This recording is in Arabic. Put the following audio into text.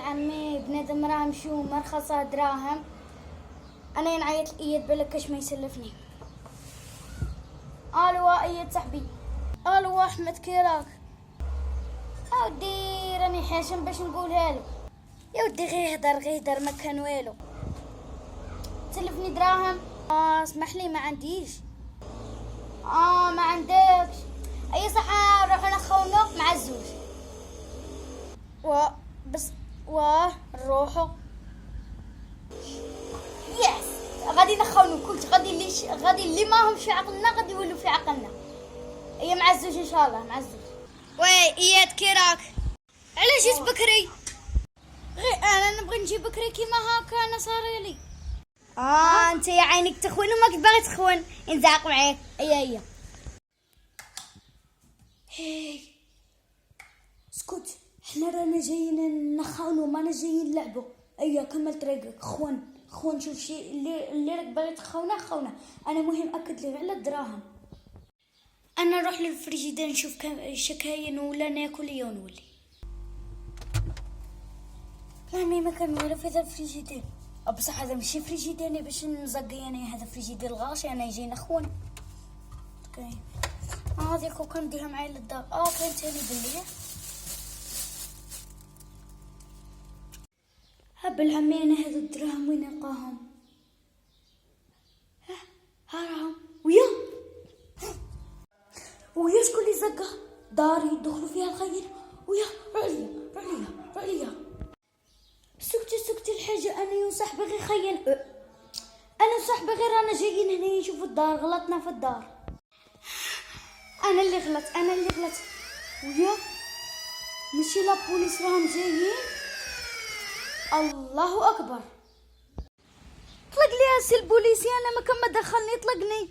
عمي بنادم راهم شو مرخصة دراهم. انا ينعيط الايد بلكش ما يسلفني. الو ايد صاحبي. الو احمد كيراك؟ اودي راني حاشم باش نقولها له. يا ودي غير هدر ما كان والو. تسلفني دراهم؟ اسمح لي ما عنديش. ما عندكش. اي صح نروح نخونو مع الزوج. بس نروحو. يس غادي نخونو كلش. غادي اللي ماهم في عقلنا غادي يولوا في عقلنا. اي مع الزوج ان شاء الله مع الزوج. وي اياد كيراك؟ علاش جيت بكري؟ غير انا نبغي نجي بكري كيما هاكا انا صاريلي. انت يا عينك تخون وماك باغي تخون نزعق معاك. هي هي اسكت. احنا رانا جايين نخونو مانا جايين نلعبو. كمل طريقك. خون شوف شي اللي راك باغي تخونه. انا مهم اكد لي على الدراهم. انا نروح للفريجيدير نشوف شكاين ولا ناكل يا نولي. مامي ما كان والو في هذا الفريجيدير. بصح هذا ماشي فريجيدير باش نزقي انا. هذا فريجيدير الغاشي انا يجي نخون. كاين هذيك وكان نديها معايا للدار. كاين تاني بليه. بالعمي انا هذو الدراهم وين نلقاهم؟ ها راهم. ويا شكون اللي زقه داري دخلوا فيها الخير. ويا رعليا سكتي الحاجه. انا وصاحبي غير خيل. انا وصاحبي غير رانا جايين هنا نشوفوا الدار. غلطنا في الدار. انا اللي غلط. ويا ماشي لا بوليس راهم جايين. الله اكبر. طلق لي هسي البوليسي. انا ما كان ما دخلني. طلقني.